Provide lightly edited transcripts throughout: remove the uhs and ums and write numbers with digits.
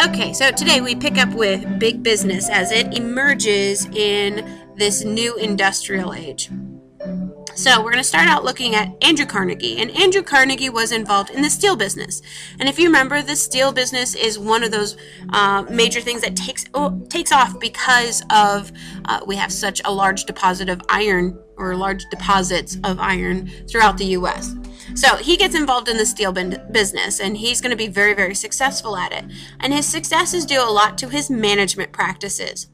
Okay, so today we pick up with big business as it emerges in this new industrial age. So we're going to start out looking at Andrew Carnegie, and Andrew Carnegie was involved in the steel business. And if you remember, the steel business is one of those major things that takes off because of we have such a large deposit of iron, or large deposits of iron throughout the U.S. So he gets involved in the steel business, and he's going to be very, very successful at it. And his success is due a lot to his management practices.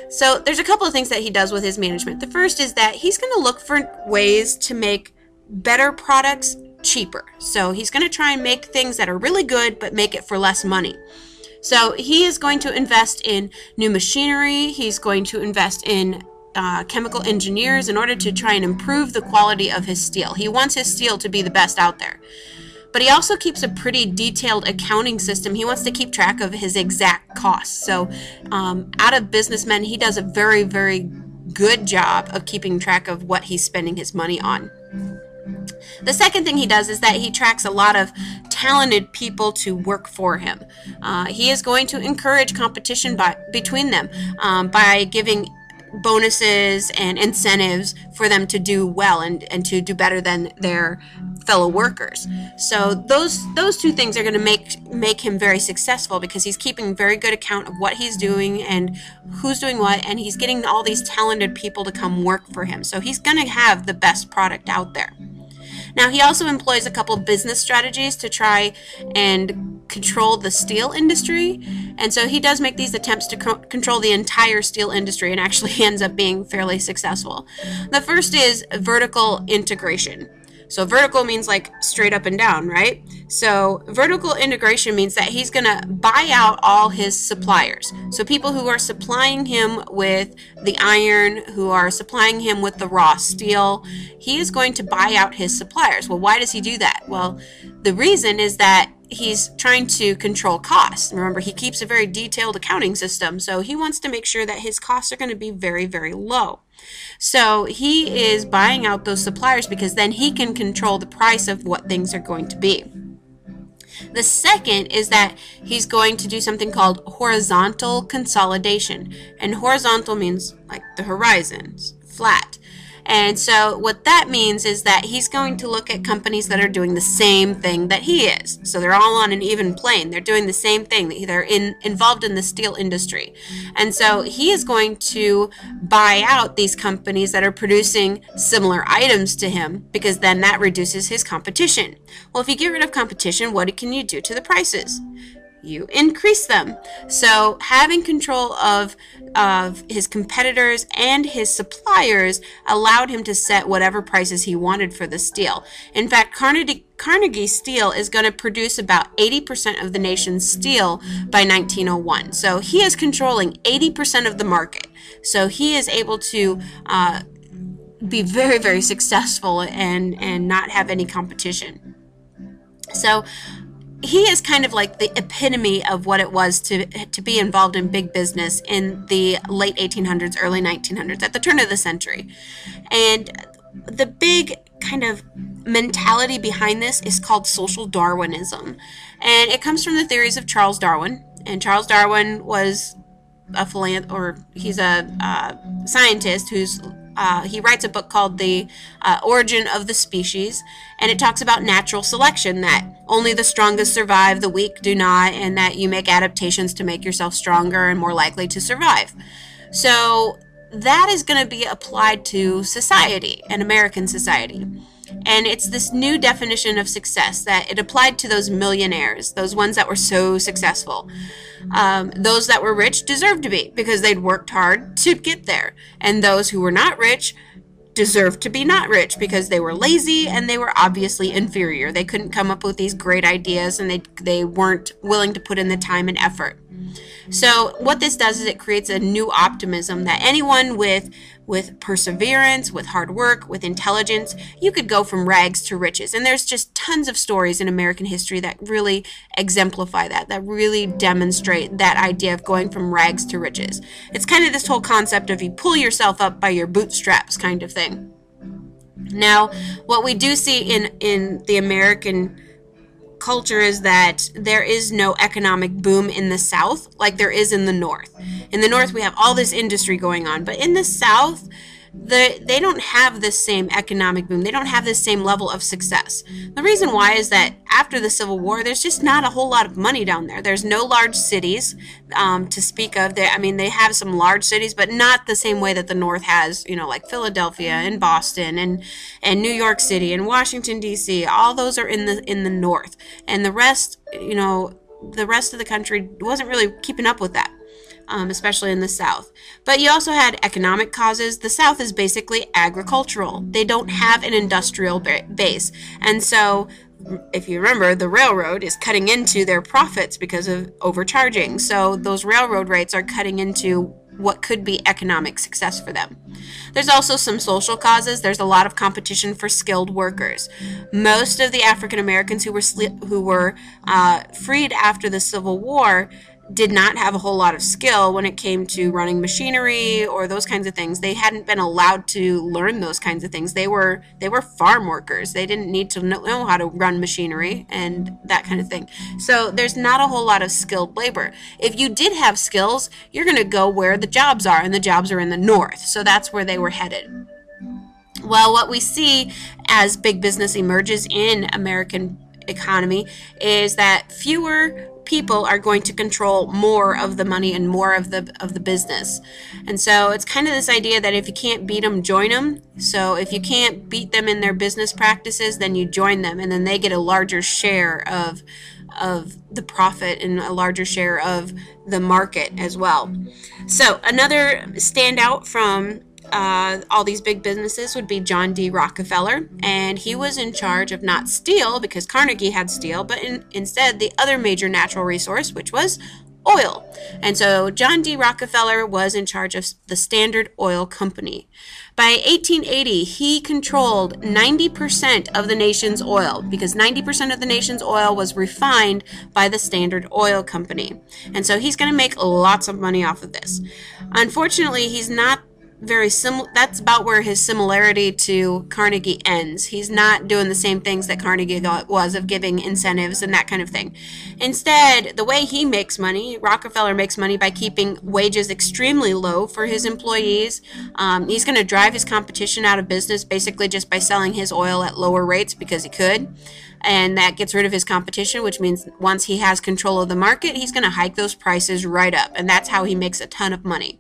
So there's a couple of things that he does with his management. The first is that he's going to look for ways to make better products cheaper. So he's going to try and make things that are really good but make it for less money. So he is going to invest in new machinery. He's going to invest in chemical engineers in order to try and improve the quality of his steel. He wants his steel to be the best out there. But he also keeps a pretty detailed accounting system. He wants to keep track of his exact costs. So out of businessmen, he does a very, very good job of keeping track of what he's spending his money on. The second thing he does is that he tracks a lot of talented people to work for him. He is going to encourage competition between them by giving bonuses and incentives for them to do well and to do better than their fellow workers. So those two things are going to make him very successful, because he's keeping very good account of what he's doing and who's doing what, and he's getting all these talented people to come work for him. So he's going to have the best product out there. Now, he also employs a couple business strategies to try and control the steel industry. And so he does make these attempts to control the entire steel industry, and actually ends up being fairly successful. The first is vertical integration. So vertical means like straight up and down, right? So vertical integration means that he's going to buy out all his suppliers. So people who are supplying him with the iron, who are supplying him with the raw steel, he is going to buy out his suppliers. Well, why does he do that? Well, the reason is that he's trying to control costs. Remember, he keeps a very detailed accounting system, so he wants to make sure that his costs are going to be very, very low. So he is buying out those suppliers because then he can control the price of what things are going to be. The second is that he's going to do something called horizontal consolidation. And horizontal means like the horizons, flat. And so what that means is that he's going to look at companies that are doing the same thing that he is. So they're all on an even plane. They're doing the same thing. They're involved in the steel industry. And so he is going to buy out these companies that are producing similar items to him, because then that reduces his competition. Well, if you get rid of competition, what can you do to the prices? You increase them. So having control of his competitors and his suppliers allowed him to set whatever prices he wanted for the steel. In fact, Carnegie Steel is going to produce about 80% of the nation's steel by 1901. So he is controlling 80% of the market. So he is able to be very, very successful and not have any competition. So he is kind of like the epitome of what it was to be involved in big business in the late 1800s, early 1900s, at the turn of the century. And the big kind of mentality behind this is called social Darwinism. And it comes from the theories of Charles Darwin. And Charles Darwin was he's a scientist who's he writes a book called The Origin of the Species, and it talks about natural selection, that only the strongest survive, the weak do not, and that you make adaptations to make yourself stronger and more likely to survive. So that is going to be applied to society, and American society. And it's this new definition of success that it applied to those millionaires, those ones that were so successful. Those that were rich deserved to be, because they'd worked hard to get there. And those who were not rich deserved to be not rich, because they were lazy and they were obviously inferior. They couldn't come up with these great ideas, and they weren't willing to put in the time and effort. So what this does is it creates a new optimism that anyone with perseverance, with hard work, with intelligence, you could go from rags to riches. And there's just tons of stories in American history that really exemplify that really demonstrate that idea of going from rags to riches. It's kind of this whole concept of you pull yourself up by your bootstraps kind of thing. Now, what we do see in the American culture is that there is no economic boom in the South like there is in the North. In the North, we have all this industry going on, but in the South, they don't have this same economic boom. They don't have this same level of success. The reason why is that after the Civil War, there's just not a whole lot of money down there. There's no large cities to speak of. They have some large cities, but not the same way that the North has, like Philadelphia and Boston and New York City and Washington, D.C. All those are in the North. And the rest, the rest of the country wasn't really keeping up with that. Especially in the South. But you also had economic causes. The South is basically agricultural. They don't have an industrial base. And so, if you remember, the railroad is cutting into their profits because of overcharging. So those railroad rates are cutting into what could be economic success for them. There's also some social causes. There's a lot of competition for skilled workers. Most of the African Americans who were freed after the Civil War did not have a whole lot of skill when it came to running machinery or those kinds of things. They hadn't been allowed to learn those kinds of things. They were farm workers. They didn't need to know how to run machinery and that kind of thing. So there's not a whole lot of skilled labor. If you did have skills, you're going to go where the jobs are, and the jobs are in the North. So that's where they were headed. Well, what we see as big business emerges in American economy is that fewer people are going to control more of the money and more of the business. And so it's kind of this idea that if you can't beat them, join them. So if you can't beat them in their business practices, then you join them, and then they get a larger share of the profit and a larger share of the market as well. So another standout from all these big businesses would be John D. Rockefeller, and he was in charge of not steel, because Carnegie had steel, but instead the other major natural resource, which was oil. And so John D. Rockefeller was in charge of the Standard Oil Company. By 1880, he controlled 90% of the nation's oil, because 90% of the nation's oil was refined by the Standard Oil Company. And so he's going to make lots of money off of this. Unfortunately, he's not very similar. That's about where his similarity to Carnegie ends. He's not doing the same things that Carnegie was, of giving incentives and that kind of thing. Instead, the way he makes money, Rockefeller makes money by keeping wages extremely low for his employees. He's going to drive his competition out of business basically just by selling his oil at lower rates because he could. And that gets rid of his competition, which means once he has control of the market, he's going to hike those prices right up. And that's how he makes a ton of money.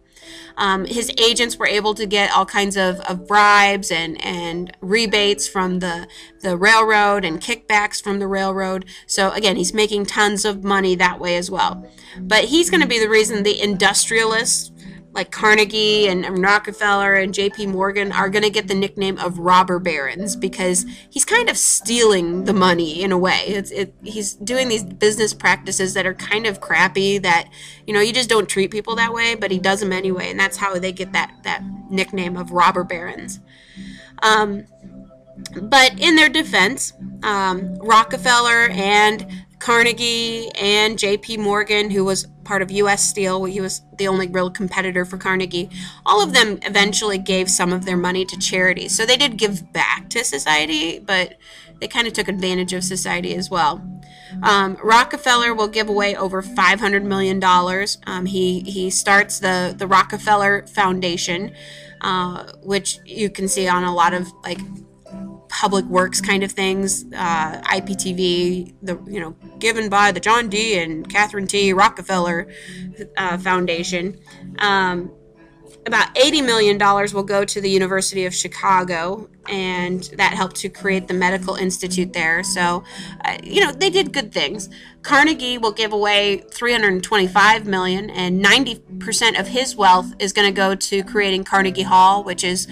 His agents were able to get all kinds of bribes and rebates from the railroad and kickbacks from the railroad. So again, he's making tons of money that way as well. But he's going to be the reason the industrialists like Carnegie and Rockefeller and J.P. Morgan are going to get the nickname of robber barons, because he's kind of stealing the money in a way. He's doing these business practices that are kind of crappy, that, you just don't treat people that way, but he does them anyway, and that's how they get that nickname of robber barons. But in their defense, Rockefeller and Carnegie and J.P. Morgan, who was part of U.S. Steel, he was the only real competitor for Carnegie, all of them eventually gave some of their money to charity. So they did give back to society, but they kind of took advantage of society as well. Rockefeller will give away over $500 million. He starts the Rockefeller Foundation, which you can see on a lot of public works kind of things, IPTV, given by the John D. and Catherine T. Rockefeller Foundation. About $80 million will go to the University of Chicago, and that helped to create the Medical Institute there. So, they did good things. Carnegie will give away $325 million, and 90% of his wealth is going to go to creating Carnegie Hall, which is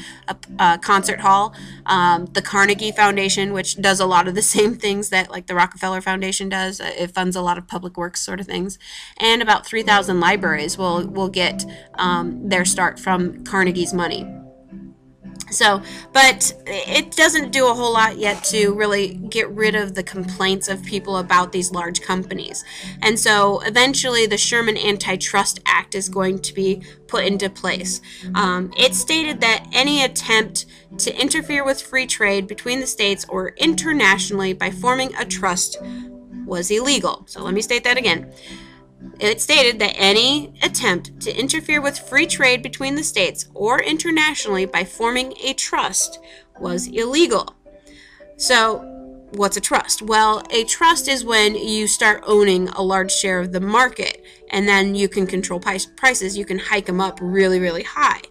a concert hall. The Carnegie Foundation, which does a lot of the same things that the Rockefeller Foundation does. It funds a lot of public works sort of things. And about 3,000 libraries will get their start from Carnegie's money. So, but it doesn't do a whole lot yet to really get rid of the complaints of people about these large companies. And so eventually the Sherman Antitrust Act is going to be put into place. It stated that any attempt to interfere with free trade between the states or internationally by forming a trust was illegal. So let me state that again. It stated that any attempt to interfere with free trade between the states or internationally by forming a trust was illegal. So, what's a trust? Well, a trust is when you start owning a large share of the market, and then you can control prices. You can hike them up really, really high.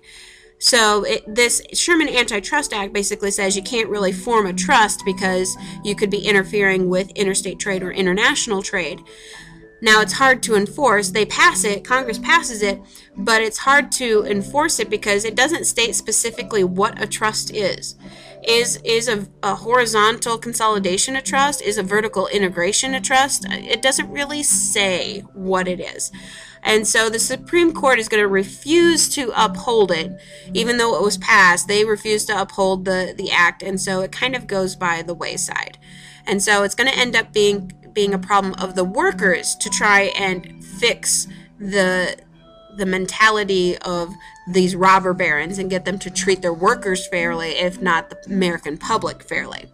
So this Sherman Antitrust Act basically says you can't really form a trust because you could be interfering with interstate trade or international trade. Now, it's hard to enforce. They pass it, Congress passes it, but it's hard to enforce it because it doesn't state specifically what a trust is. Is a horizontal consolidation a trust? Is a vertical integration a trust? It doesn't really say what it is. And so the Supreme Court is going to refuse to uphold it. Even though it was passed, they refused to uphold the act, and so it kind of goes by the wayside. And so it's going to end up being a problem of the workers to try and fix the mentality of these robber barons and get them to treat their workers fairly, if not the American public fairly.